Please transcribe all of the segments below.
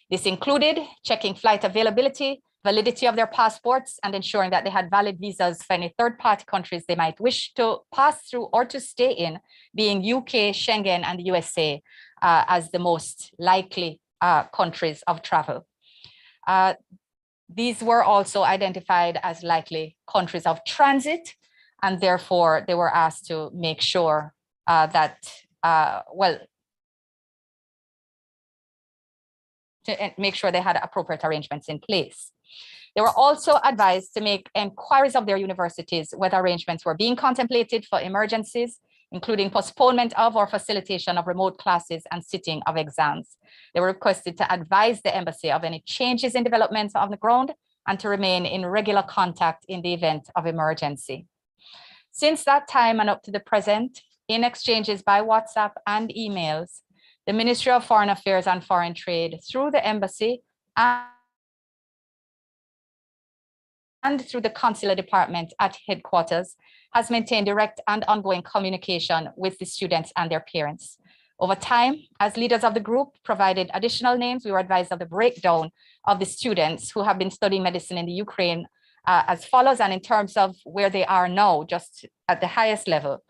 This included checking flight availability, validity of their passports, and ensuring that they had valid visas for any third-party countries they might wish to pass through or to stay in, being UK, Schengen, and the USA as the most likely countries of travel. These were also identified as likely countries of transit, and therefore they were asked to make sure to make sure they had appropriate arrangements in place. They were also advised to make inquiries of their universities whether arrangements were being contemplated for emergencies, including postponement of or facilitation of remote classes and sitting of exams. They were requested to advise the embassy of any changes in developments on the ground and to remain in regular contact in the event of emergency. Since that time and up to the present, in exchanges by WhatsApp and emails, the Ministry of Foreign Affairs and Foreign Trade, through the embassy and through the consular department at headquarters, has maintained direct and ongoing communication with the students and their parents. Over time, as leaders of the group provided additional names, we were advised of the breakdown of the students who have been studying medicine in the Ukraine as follows. And in terms of where they are now, just at the highest level,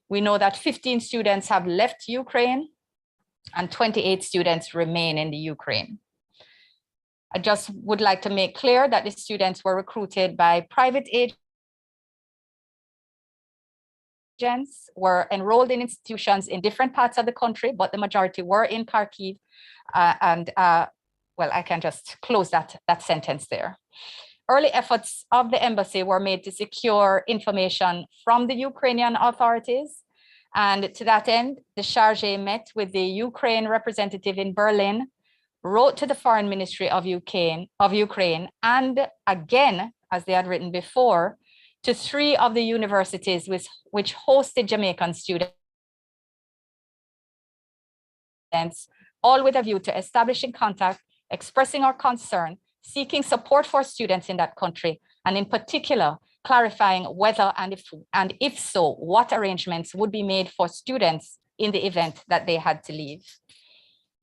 we know that 15 students have left Ukraine and 28 students remain in the Ukraine. I just would like to make clear that the students were recruited by private agents, were enrolled in institutions in different parts of the country, but the majority were in Kharkiv. Well, I can just close that sentence there. Early efforts of the embassy were made to secure information from the Ukrainian authorities. And to that end, the chargé met with the Ukraine representative in Berlin, wrote to the Foreign Ministry of Ukraine, and again, as they had written before, to 3 of the universities which hosted Jamaican students, all with a view to establishing contact, expressing our concern, seeking support for students in that country, and in particular, clarifying whether and if so, what arrangements would be made for students in the event that they had to leave.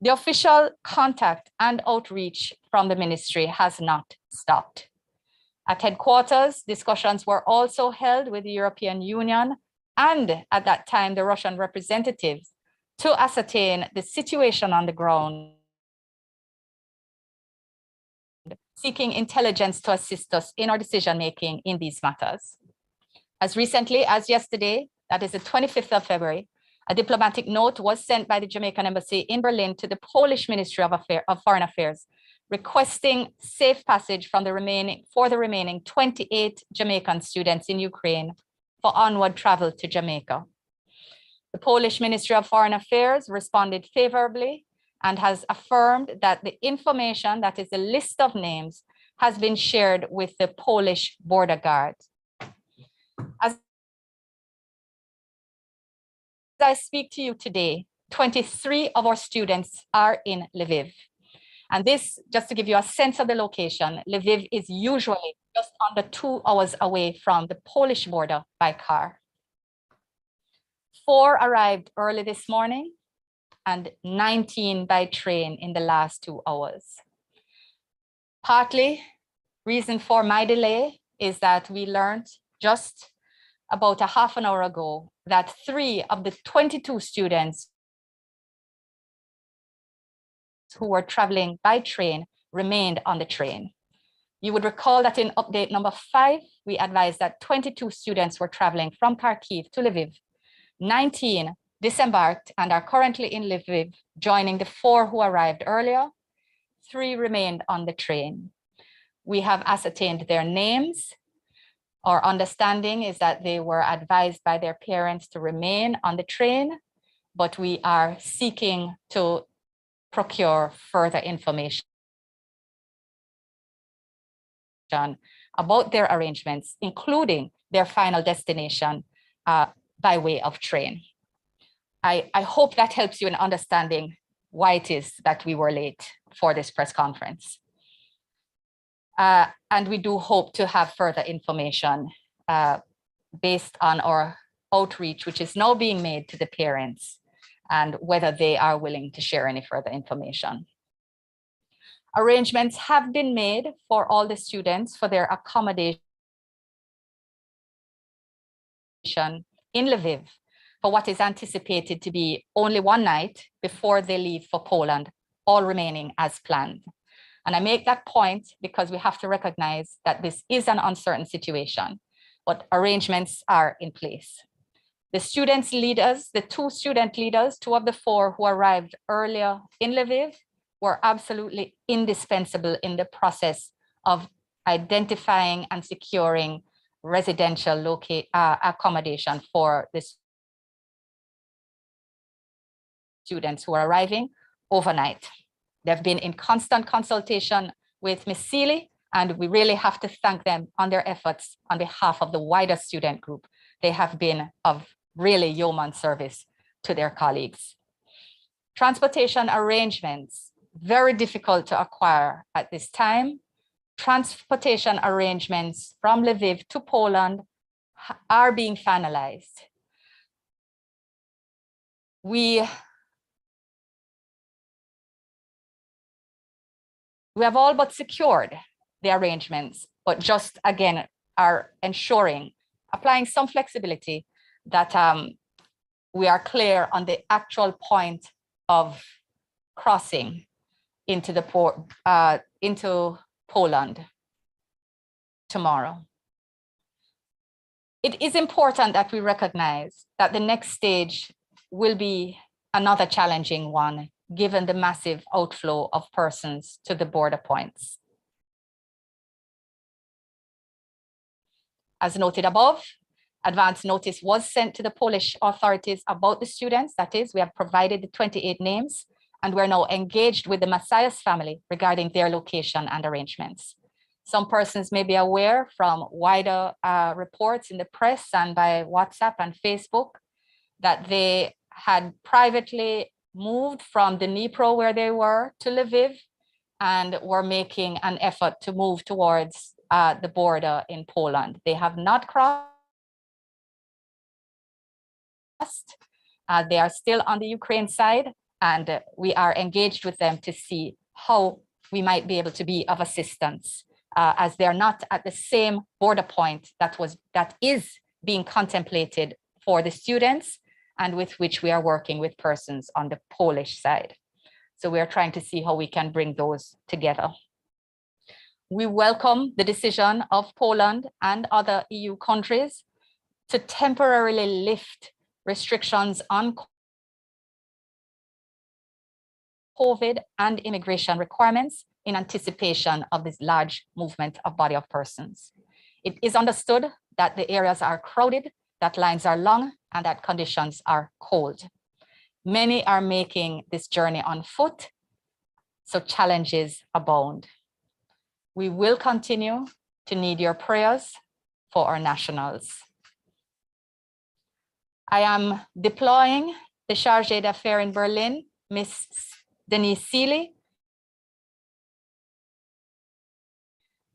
The official contact and outreach from the ministry has not stopped. At headquarters, discussions were also held with the European Union and at that time, the Russian representatives to ascertain the situation on the ground, seeking intelligence to assist us in our decision-making in these matters. As recently as yesterday, that is the 25th of February, a diplomatic note was sent by the Jamaican embassy in Berlin to the Polish Ministry of Foreign Affairs, requesting safe passage for the remaining 28 Jamaican students in Ukraine for onward travel to Jamaica. The Polish Ministry of Foreign Affairs responded favorably and has affirmed that the information, that is the list of names, has been shared with the Polish border guard. As I speak to you today, 23 of our students are in Lviv. And this, just to give you a sense of the location, Lviv is usually just under 2 hours away from the Polish border by car. 4 arrived early this morning and 19 by train in the last 2 hours. Partly, reason for my delay is that we learned just about a half an hour ago that 3 of the 22 students who were traveling by train remained on the train. You would recall that in update number 5, we advised that 22 students were traveling from Kharkiv to Lviv. 19 disembarked and are currently in Lviv, joining the 4 who arrived earlier. 3 remained on the train. We have ascertained their names. Our understanding is that they were advised by their parents to remain on the train, but we are seeking to procure further information about their arrangements, including their final destination by way of train. I hope that helps you in understanding why it is that we were late for this press conference. And we do hope to have further information based on our outreach, which is now being made to the parents, and whether they are willing to share any further information. Arrangements have been made for all the students for their accommodation in Lviv for what is anticipated to be only one night before they leave for Poland, all remaining as planned. And I make that point because we have to recognize that this is an uncertain situation, but arrangements are in place. The students leaders, the two student leaders, two of the four who arrived earlier in Lviv, were absolutely indispensable in the process of identifying and securing residential accommodation for the students who are arriving overnight. They've been in constant consultation with Ms. Seeley, and we really have to thank them on their efforts on behalf of the wider student group. They have been of really yeoman service to their colleagues. Transportation arrangements, very difficult to acquire at this time. Transportation arrangements from Lviv to Poland are being finalized. We have all but secured the arrangements, but just again are ensuring, applying some flexibility that we are clear on the actual point of crossing into the port, into Poland tomorrow. It is important that we recognize that the next stage will be another challenging one, given the massive outflow of persons to the border points. As noted above, advance notice was sent to the Polish authorities about the students. That is, we have provided the 28 names, and we're now engaged with the Messiah's family regarding their location and arrangements. Some persons may be aware from wider reports in the press and by WhatsApp and Facebook that they had privately moved from the Dnipro where they were to Lviv and were making an effort to move towards the border in Poland. They have not crossed. They are still on the Ukraine side, and we are engaged with them to see how we might be able to be of assistance, as they're not at the same border point that is being contemplated for the students and with which we are working with persons on the Polish side. So we are trying to see how we can bring those together. We welcome the decision of Poland and other EU countries to temporarily lift restrictions on COVID and immigration requirements in anticipation of this large movement of body of persons. It is understood that the areas are crowded, that lines are long, and that conditions are cold. Many are making this journey on foot, so challenges abound. We will continue to need your prayers for our nationals. I am deploying the Chargée d'Affaires in Berlin, Ms. Denise Seeley,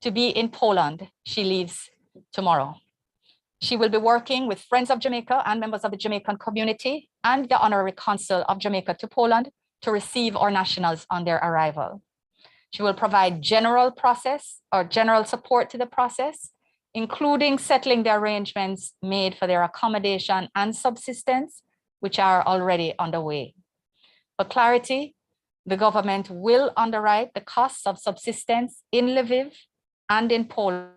to be in Poland. She leaves tomorrow. She will be working with Friends of Jamaica and members of the Jamaican community and the Honorary Consul of Jamaica to Poland to receive our nationals on their arrival. She will provide general support to the process, including settling the arrangements made for their accommodation and subsistence, which are already underway. For clarity, the government will underwrite the costs of subsistence in Lviv and in Poland,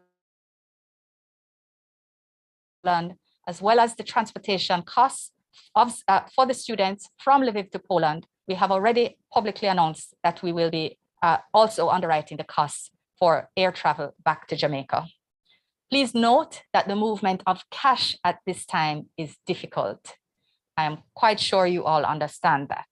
as well as the transportation costs for the students from Lviv to Poland. We have already publicly announced that we will be also underwriting the costs for air travel back to Jamaica. Please note that the movement of cash at this time is difficult. I am quite sure you all understand that.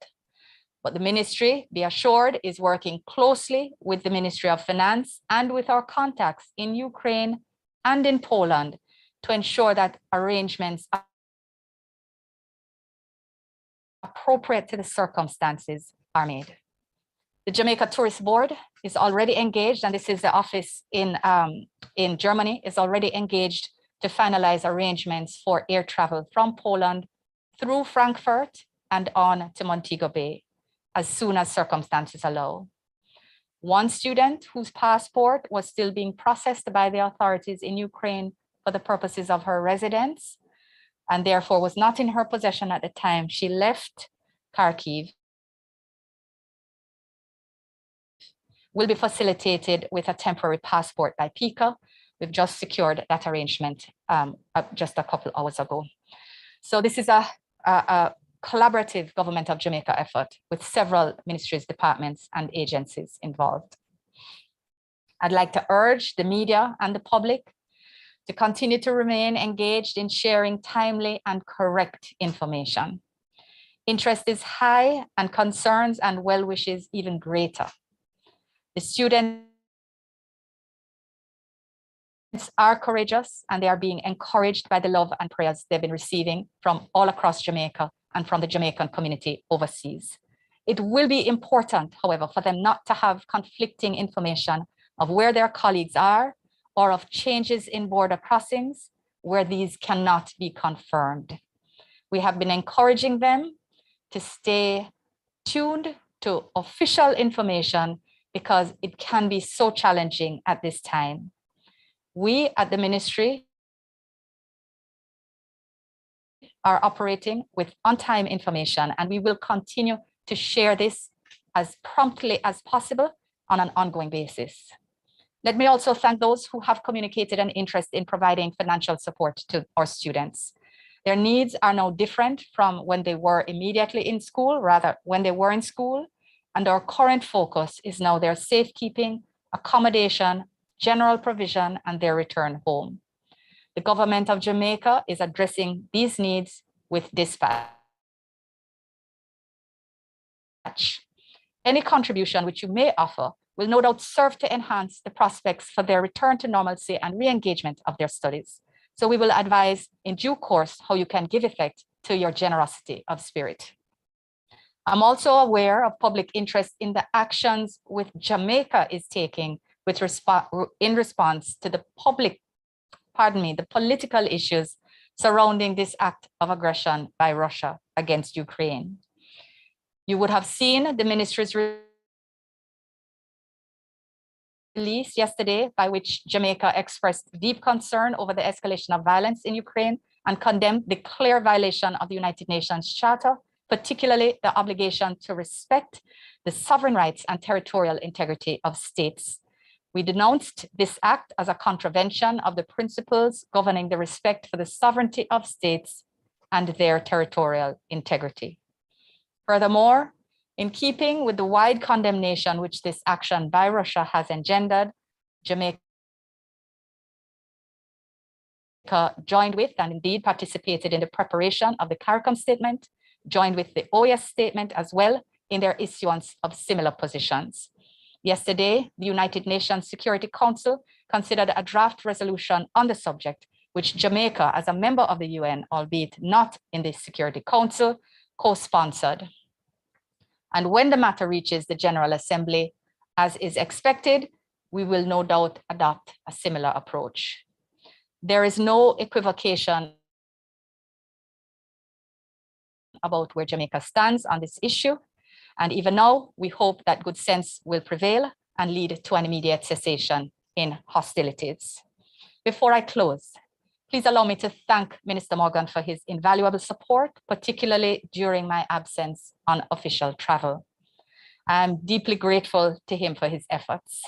But the ministry, be assured, is working closely with the Ministry of Finance and with our contacts in Ukraine and in Poland to ensure that arrangements are appropriate to the circumstances are made. The Jamaica Tourist Board is already engaged, and this is the office in Germany, is already engaged to finalize arrangements for air travel from Poland through Frankfurt and on to Montego Bay as soon as circumstances allow. One student whose passport was still being processed by the authorities in Ukraine for the purposes of her residence, and therefore was not in her possession at the time she left Kharkiv, will be facilitated with a temporary passport by PICA. We've just secured that arrangement just a couple hours ago. So this is a collaborative Government of Jamaica effort with several ministries, departments, and agencies involved. I'd like to urge the media and the public to continue to remain engaged in sharing timely and correct information. Interest is high and concerns and well wishes even greater. The students are courageous and they are being encouraged by the love and prayers they've been receiving from all across Jamaica and from the Jamaican community overseas. It will be important, however, for them not to have conflicting information of where their colleagues are or of changes in border crossings where these cannot be confirmed. We have been encouraging them to stay tuned to official information because it can be so challenging at this time. We at the ministry are operating with on-time information, and we will continue to share this as promptly as possible on an ongoing basis. Let me also thank those who have communicated an interest in providing financial support to our students. Their needs are now different from when they were immediately in school, rather when they were in school, and our current focus is now their safekeeping, accommodation, general provision, and their return home. The Government of Jamaica is addressing these needs with dispatch. Any contribution which you may offer will no doubt serve to enhance the prospects for their return to normalcy and re-engagement of their studies. So we will advise in due course how you can give effect to your generosity of spirit. I'm also aware of public interest in the actions which Jamaica is taking in response to the political issues surrounding this act of aggression by Russia against Ukraine. You would have seen the ministry's release yesterday by which Jamaica expressed deep concern over the escalation of violence in Ukraine and condemned the clear violation of the United Nations Charter, particularly the obligation to respect the sovereign rights and territorial integrity of states. We denounced this act as a contravention of the principles governing the respect for the sovereignty of states and their territorial integrity. Furthermore, in keeping with the wide condemnation which this action by Russia has engendered, Jamaica joined with and indeed participated in the preparation of the CARICOM statement, joined with the OAS statement as well in their issuance of similar positions. Yesterday, the United Nations Security Council considered a draft resolution on the subject, which Jamaica, as a member of the UN, albeit not in the Security Council, co-sponsored. And when the matter reaches the General Assembly, as is expected, we will no doubt adopt a similar approach. There is no equivocation about where Jamaica stands on this issue. And even now, we hope that good sense will prevail and lead to an immediate cessation in hostilities. Before I close, please allow me to thank Minister Morgan for his invaluable support, particularly during my absence on official travel. I'm deeply grateful to him for his efforts.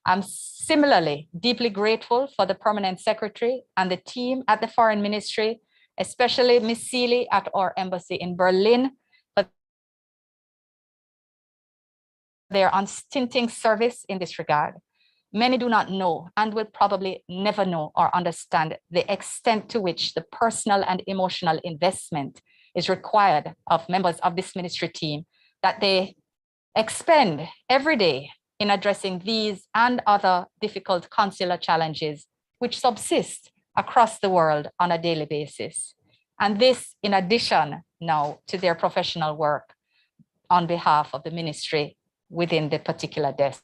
I'm similarly deeply grateful for the Permanent Secretary and the team at the Foreign Ministry, especially Ms. Seeley at our embassy in Berlin, for their unstinting service in this regard. Many do not know and will probably never know or understand the extent to which the personal and emotional investment is required of members of this ministry team that they expend every day in addressing these and other difficult consular challenges which subsist across the world on a daily basis. And this in addition now to their professional work on behalf of the ministry within the particular desks.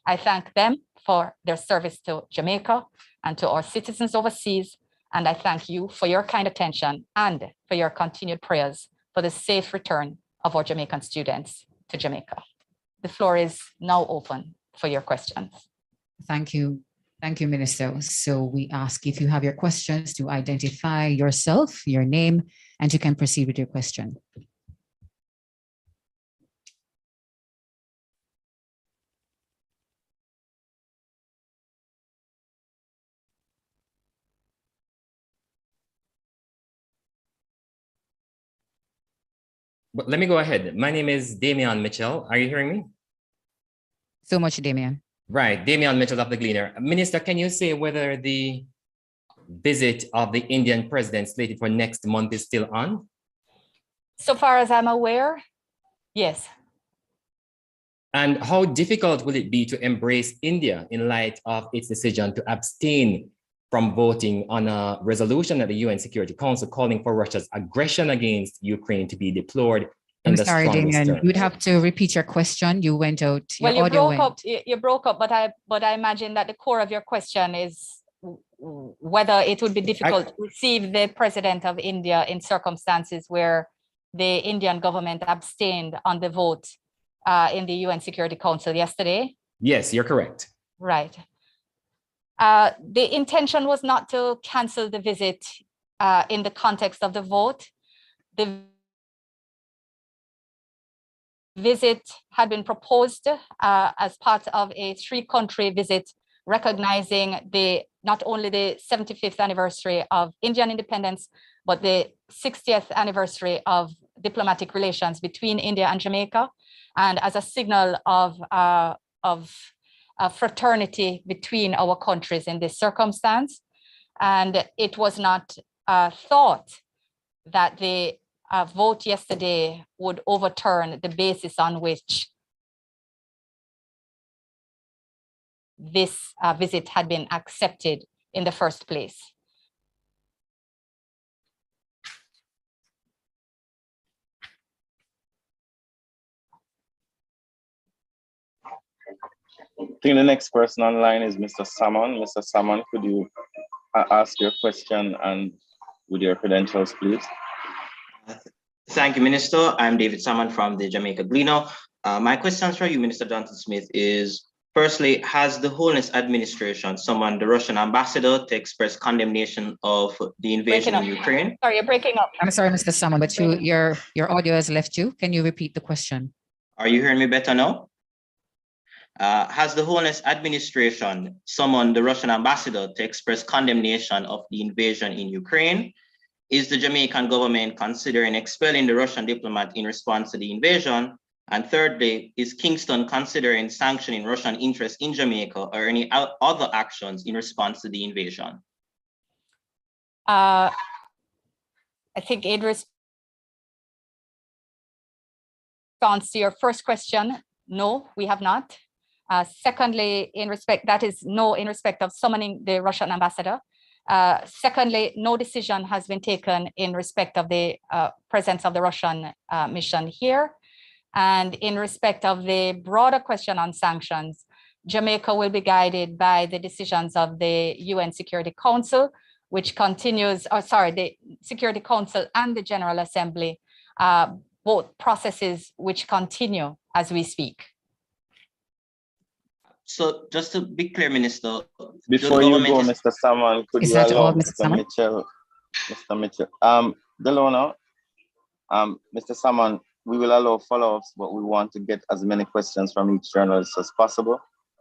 I thank them for their service to Jamaica and to our citizens overseas. And I thank you for your kind attention and for your continued prayers for the safe return of our Jamaican students to Jamaica. The floor is now open for your questions. Thank you. Thank you, Minister. So we ask if you have your questions to identify yourself, your name, and you can proceed with your question. But let me go ahead. My name is Damian Mitchell. Are you hearing me? So much, Damian. Right, Damian Mitchell of the Gleaner. Minister, can you say whether the visit of the Indian president slated for next month is still on? So far as I'm aware, yes. And how difficult will it be to embrace India in light of its decision to abstain from voting on a resolution at the UN Security Council calling for Russia's aggression against Ukraine to be deplored? I'm sorry, Damian, you would have to repeat your question. You went out. Well, you broke up, but I imagine that the core of your question is whether it would be difficult to receive the president of India in circumstances where the Indian government abstained on the vote in the UN Security Council yesterday. Yes, you're correct. Right. The intention was not to cancel the visit in the context of the vote. The visit had been proposed as part of a three-country visit recognizing not only the 75th anniversary of Indian independence, but the 60th anniversary of diplomatic relations between India and Jamaica, and as a signal of fraternity between our countries in this circumstance. And it was not thought that the vote yesterday would overturn the basis on which this visit had been accepted in the first place. I think the next person online is Mr. Salmon. Mr. Salmon, could you ask your question and with your credentials, please? Thank you, Minister. I'm David Salmon from the Jamaica Gleaner. My question for you, Minister Johnson Smith, is firstly, has the Holiness Administration summoned the Russian ambassador to express condemnation of the invasion in Ukraine? Sorry, you're breaking up. I'm sorry, Mr. Salmon, but your audio has left you. Can you repeat the question? Are you hearing me better now? Has the Holiness Administration summoned the Russian ambassador to express condemnation of the invasion in Ukraine? Is the Jamaican government considering expelling the Russian diplomat in response to the invasion? And thirdly, is Kingston considering sanctioning Russian interests in Jamaica or any other actions in response to the invasion? I think in response to your first question, no, we have not. Secondly, in respect of summoning the Russian ambassador. Secondly, no decision has been taken in respect of the presence of the Russian mission here. And in respect of the broader question on sanctions, Jamaica will be guided by the decisions of the UN Security Council, which continues, the Security Council and the General Assembly, both processes which continue as we speak. So just to be clear, Minister, before you go, Mr. Salmon, could you allow Mr. Mitchell, Delona, Mr. Salmon, we will allow follow-ups, but we want to get as many questions from each journalist as possible.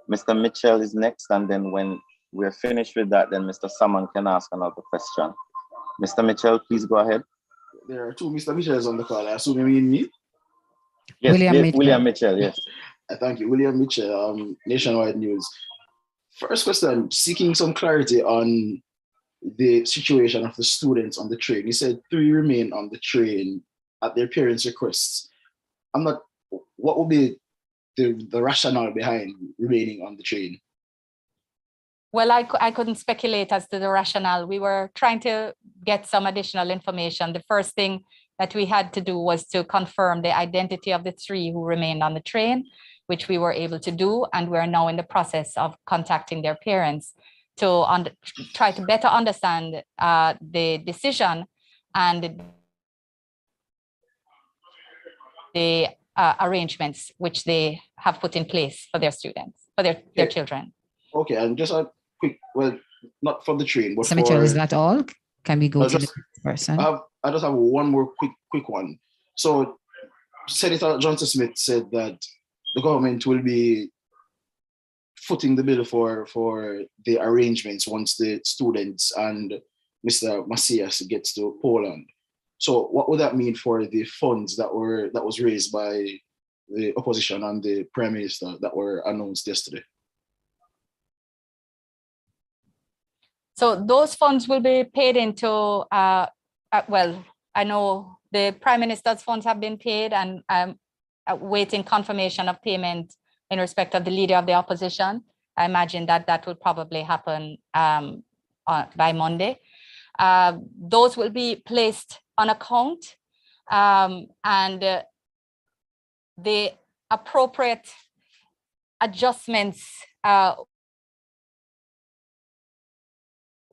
Mr. Mitchell is next, and then when we're finished with that, then Mr. Salmon can ask another question. Mr. Mitchell, please go ahead. There are two Mr. Mitchells on the call. I assume you mean me? Yes, William Mitchell, yes. Thank you. William Mitchell, Nationwide News. First question, seeking some clarity on the situation of the students on the train. You said 3 remain on the train at their parents' requests. What would be the rationale behind remaining on the train? Well, I couldn't speculate as to the rationale. We were trying to get some additional information. The first thing that we had to do was to confirm the identity of the 3 who remained on the train, which we were able to do. And we're now in the process of contacting their parents to try to better understand the decision and the arrangements which they have put in place for their students, for their children. Okay, and just a quick, well, not for the train, but Mr. Mitchell, is for, that all? Can we go to the just- next person? I just have one more quick one. So Senator Johnson Smith said that the government will be footing the bill for the arrangements once the students and Mr. Macias gets to Poland. So what would that mean for the funds that was raised by the opposition and the Prime Minister that were announced yesterday? So those funds will be paid into, well, I know the Prime Minister's funds have been paid, and I'm awaiting confirmation of payment in respect of the Leader of the Opposition. I imagine that will probably happen by Monday. Those will be placed on account, and the appropriate adjustments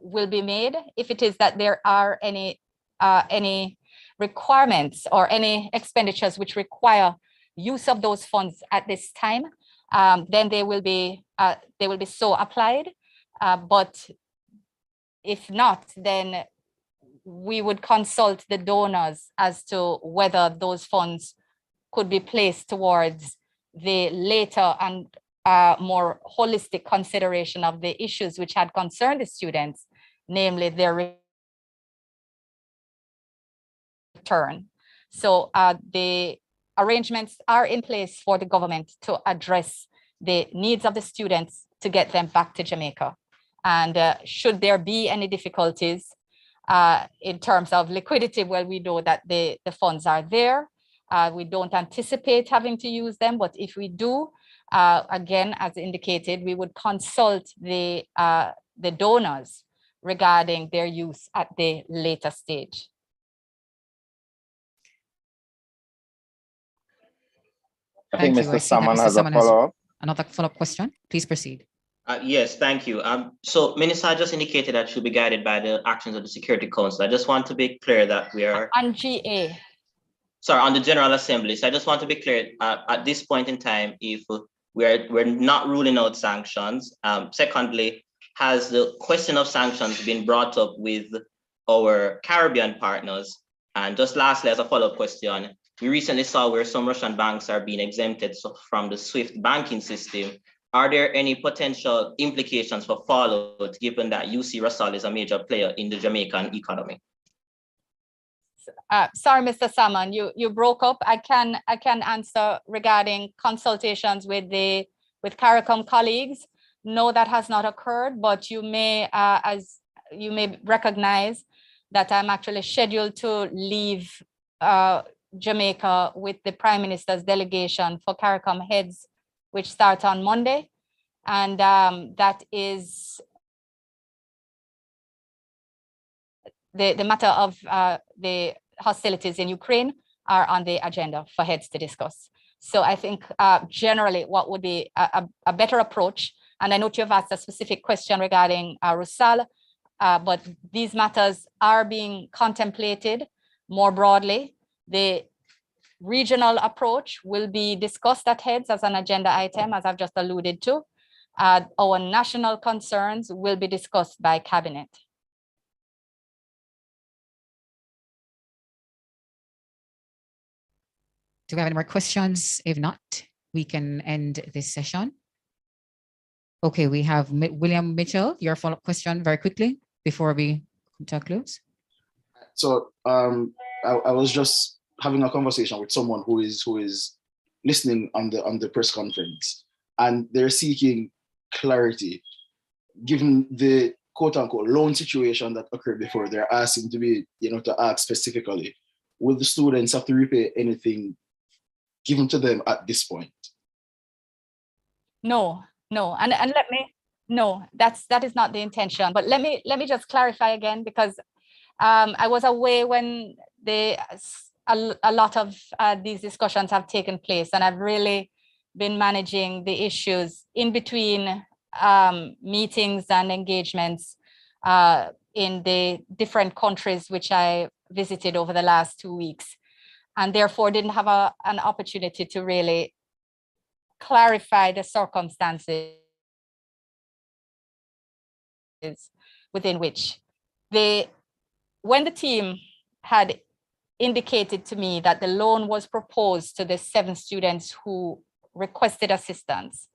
will be made if it is that there are any requirements or any expenditures which require use of those funds at this time. Then they will be so applied. But if not, then we would consult the donors as to whether those funds could be placed towards the later and more holistic consideration of the issues which had concerned the students, namely their return. So the arrangements are in place for the government to address the needs of the students to get them back to Jamaica. And should there be any difficulties in terms of liquidity, well, we know that the funds are there. We don't anticipate having to use them, but if we do, again, as indicated, we would consult the donors regarding their use at the later stage. I think Thank you. Mr. I see that Salmon Mr. has a Salmon has follow-up. another follow-up question. Please proceed. Yes, thank you. So Minister just indicated that she'll be guided by the actions of the Security Council. I just want to be clear that we are On GA. Sorry, on the General Assembly. So I just want to be clear at this point in time, if we're not ruling out sanctions. Secondly, has the question of sanctions been brought up with our Caribbean partners? And just lastly, as a follow-up question, we recently saw where some Russian banks are being exempted from the SWIFT banking system. Are there any potential implications for fallout, given that UC Russell is a major player in the Jamaican economy? Sorry, Mr. Salmon, you broke up. I can answer regarding consultations with CARICOM colleagues. No, that has not occurred, but you may, as you may recognize, that I'm actually scheduled to leave Jamaica with the Prime Minister's delegation for CARICOM heads, which starts on Monday. And that is the matter of the hostilities in Ukraine are on the agenda for heads to discuss. So I think generally what would be a better approach, and I know you have asked a specific question regarding Rusal, but these matters are being contemplated more broadly. The regional approach will be discussed at heads as an agenda item, as I've just alluded to. Our national concerns will be discussed by cabinet. Do we have any more questions? If not, we can end this session. Okay, we have William Mitchell, your follow-up question very quickly before we come to a close. So I was just having a conversation with someone who is listening on the press conference, and they're seeking clarity, given the quote-unquote loan situation that occurred before. They're asking to be, to ask specifically, will the students have to repay anything given to them at this point? No, and let me, no, that is not the intention. But let me just clarify again, because I was away when a lot of these discussions have taken place, and I've really been managing the issues in between meetings and engagements in the different countries which I visited over the last 2 weeks. and therefore didn't have an opportunity to really clarify the circumstances within which when the team had indicated to me that the loan was proposed to the 7 students who requested assistance,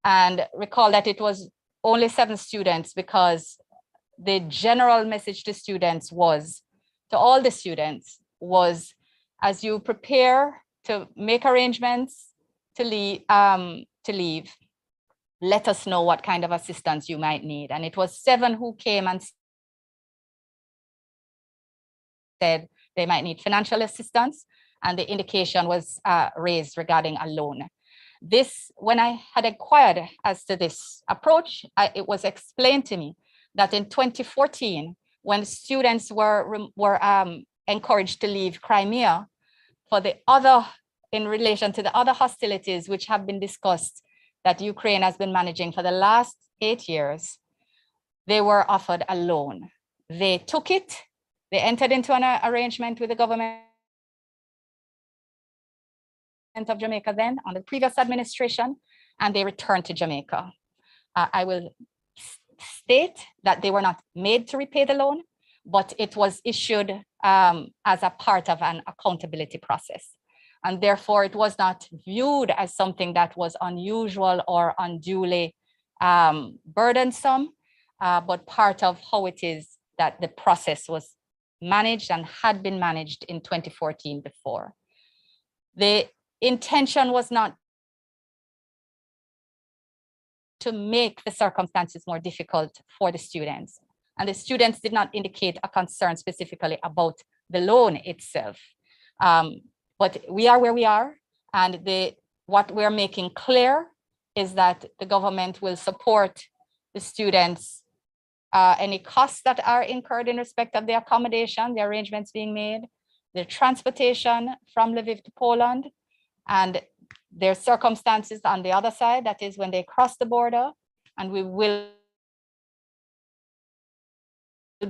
and recall that it was only 7 students because the general message to students was, to all the students, was, as you prepare to make arrangements to leave, let us know what kind of assistance you might need. And it was 7 who came and said they might need financial assistance, and the indication was raised regarding a loan. This, when I had inquired as to this approach, it was explained to me that in 2014, when students were encouraged to leave Crimea in relation to the other hostilities which have been discussed that Ukraine has been managing for the last 8 years, they were offered a loan. They took it, they entered into an arrangement with the government of Jamaica then, on the previous administration, and they returned to Jamaica. I will state that they were not made to repay the loan, but it was issued as a part of an accountability process. And therefore, it was not viewed as something that was unusual or unduly burdensome, but part of how it is that the process was managed and had been managed in 2014 before. The intention was not to make the circumstances more difficult for the students. And the students did not indicate a concern specifically about the loan itself. But we are where we are, and what we're making clear is that the government will support the students, any costs that are incurred in respect of the accommodation, the arrangements being made, the transportation from Lviv to Poland, and their circumstances on the other side, that is when they cross the border, and we will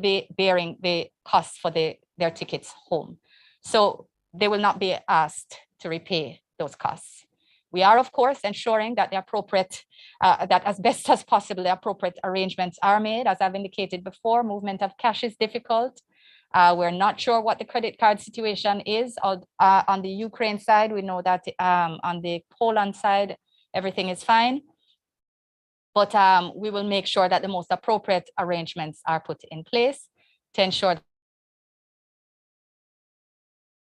be bearing the costs for their tickets home. So they will not be asked to repay those costs. We are, of course, ensuring that the appropriate, that as best as possible, the appropriate arrangements are made. As I've indicated before, movement of cash is difficult. We're not sure what the credit card situation is on the Ukraine side. We know that on the Poland side, everything is fine. But we will make sure that the most appropriate arrangements are put in place to ensure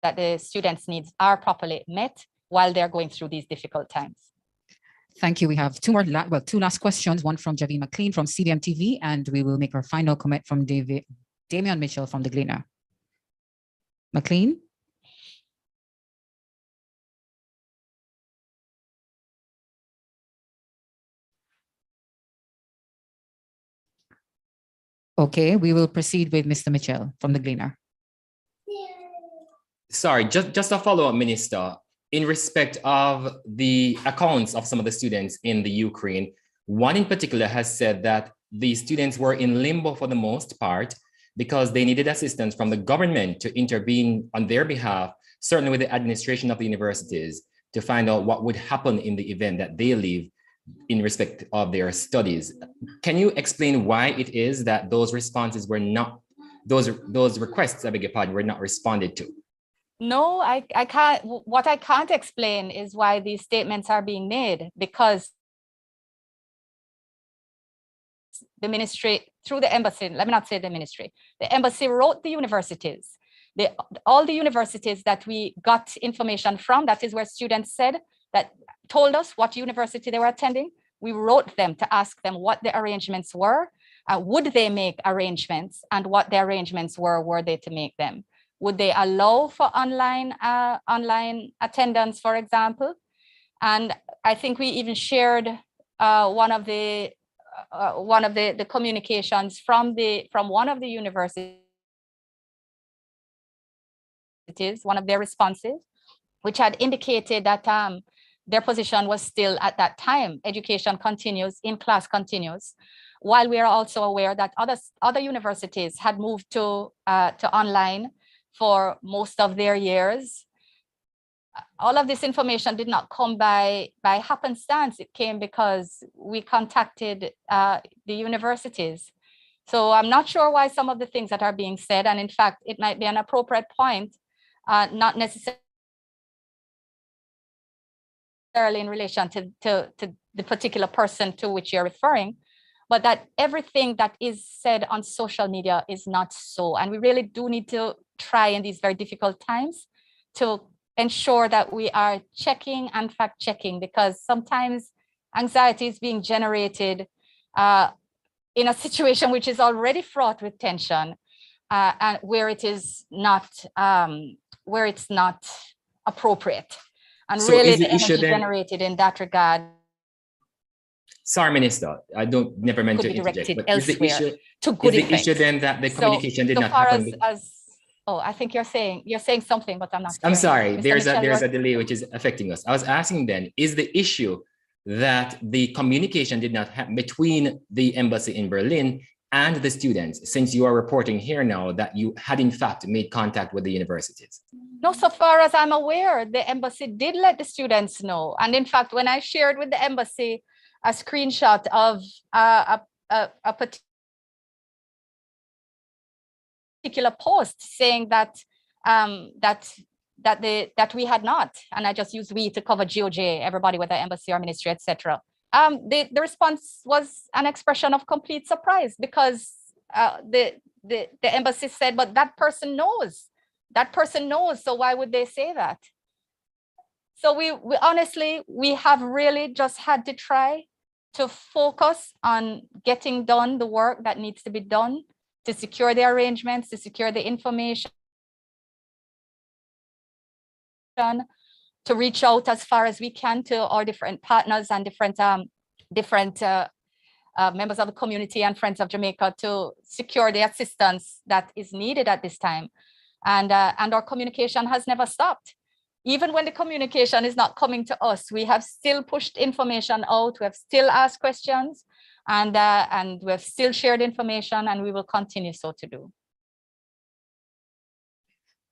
that the students' needs are properly met while they're going through these difficult times. Thank you. We have two last questions, one from Javine McLean from CBM TV, and we will make our final comment from Damian Mitchell from the Gleaner. McLean? Okay, we will proceed with Mr. Mitchell from the Gleaner. Sorry, just a follow-up, Minister. In respect of the accounts of some of the students in the Ukraine, one in particular has said that the students were in limbo for the most part because they needed assistance from the government to intervene on their behalf, certainly with the administration of the universities, to find out what would happen in the event that they leave in respect of their studies. Can you explain why it is that those responses were not, those requests, I beg your pardon, were not responded to? No, I can't. What I can't explain is why these statements are being made, because the ministry, through the embassy, let me not say the ministry, the embassy wrote the universities. All the universities that we got information from, that is where students said that, told us what university they were attending. We wrote them to ask them what the arrangements were, would they make arrangements, and what the arrangements were they to make them. Would they allow for online attendance, for example? And I think we even shared one of the communications from one of the universities, one of their responses, which had indicated that their position was still at that time, education continues, in-class continues, while we are also aware that other universities had moved to online for most of their years. all of this information did not come by happenstance. It came because we contacted the universities. So I'm not sure why some of the things that are being said, and in fact, it might be an appropriate point, not necessarily in relation to the particular person to which you're referring, but that everything that is said on social media is not so. And we really do need to try in these very difficult times to ensure that we are checking and fact checking, because sometimes anxiety is being generated in a situation which is already fraught with tension, and where it's not appropriate. And So really is the the issue energy then- generated in that regard Sorry, Minister, I don't never meant could to be interject, directed but is the elsewhere issue, to is good the effect. issue then that the communication did so not far happen? oh, I think you're saying something, but I'm not I'm hearing you. sorry, Mr. there's Mitchell, a delay which is affecting us. I was asking then, is the issue that the communication did not happen between the embassy in Berlin and the students, since you are reporting here now that you had in fact made contact with the universities? No, so far as I'm aware, the embassy did let the students know. And in fact, when I shared with the embassy a screenshot of a particular post saying that that we had not, and I just use we to cover GOJ, everybody, whether embassy or ministry, etc. The response was an expression of complete surprise, because the embassy said, but that person knows. That person knows, so why would they say that? So we honestly, we have really just had to try to focus on getting done the work that needs to be done to secure the arrangements, to secure the information, to reach out as far as we can to our different partners and different members of the community and Friends of Jamaica to secure the assistance that is needed at this time. And our communication has never stopped. Even when the communication is not coming to us, we have still pushed information out, we have still asked questions, and we have still shared information, and we will continue so to do.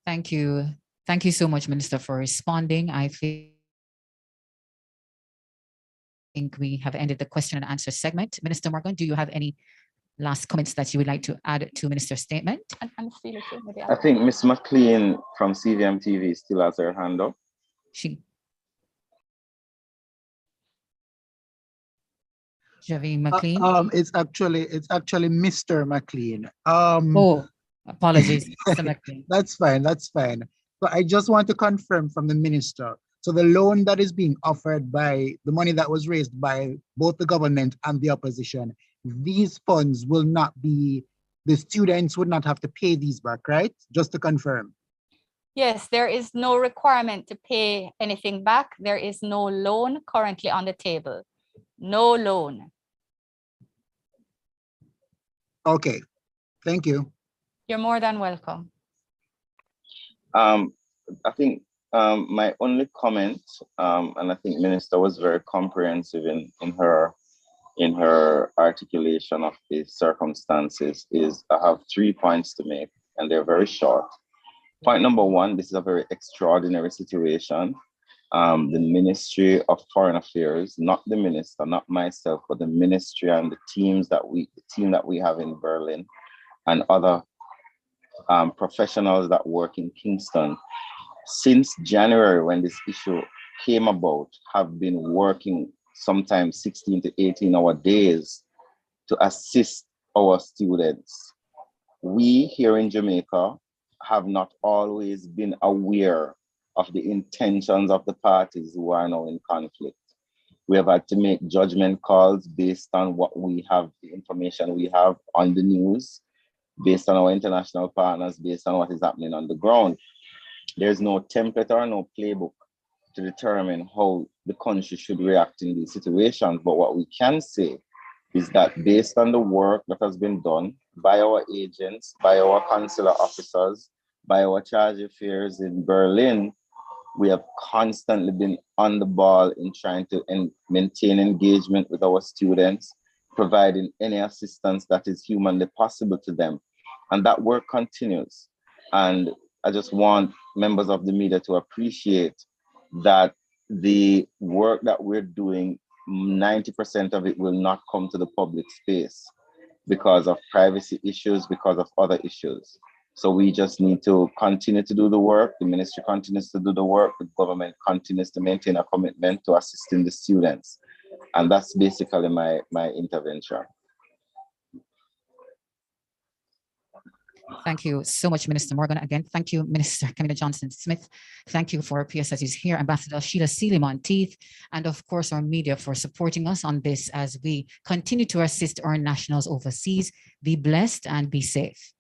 Thank you. Thank you so much, Minister, for responding. I think we have ended the question and answer segment. Minister Morgan, do you have any last comments that you would like to add to Minister's statement? I think Ms. McLean from CVM TV still has her hand up. Javi McLean? It's actually Mr. McLean. Oh, apologies, Mr. McLean. That's fine. So I just want to confirm from the minister. So the loan that is being offered, by the money that was raised by both the government and the opposition, these funds will not be, the students would not have to pay these back, right? Just to confirm. Yes, there is no requirement to pay anything back. There is no loan currently on the table. No loan. Okay, thank you. You're more than welcome. I think my only comment, and I think Minister was very comprehensive in her articulation of the circumstances, is I have 3 points to make, and they're very short. Point number one, this is a very extraordinary situation. The Ministry of Foreign Affairs, not the minister, not myself, but the ministry and the team that we have in Berlin and other professionals that work in Kingston, since January, when this issue came about, have been working sometimes 16 to 18-hour days to assist our students. We here in Jamaica have not always been aware of the intentions of the parties who are now in conflict. We have had to make judgment calls based on what we have, the information we have on the news, based on our international partners, based on what is happening on the ground. There's no template or no playbook to determine how the country should react in these situations. But what we can say is that based on the work that has been done by our agents, by our consular officers, by our charge affairs in Berlin, we have constantly been on the ball in trying to maintain engagement with our students, providing any assistance that is humanly possible to them. And that work continues. And I just want members of the media to appreciate that the work that we're doing, 90% of it will not come to the public space because of privacy issues, because of other issues. So we just need to continue to do the work. The ministry continues to do the work. The government continues to maintain a commitment to assisting the students. And that's basically my intervention. Thank you so much, Minister Morgan. Again, thank you, Minister Camilla Johnson-Smith. Thank you for PSS's here, Ambassador Sheila Sealy-Monteith, and of course our media for supporting us on this as we continue to assist our nationals overseas. Be blessed and be safe.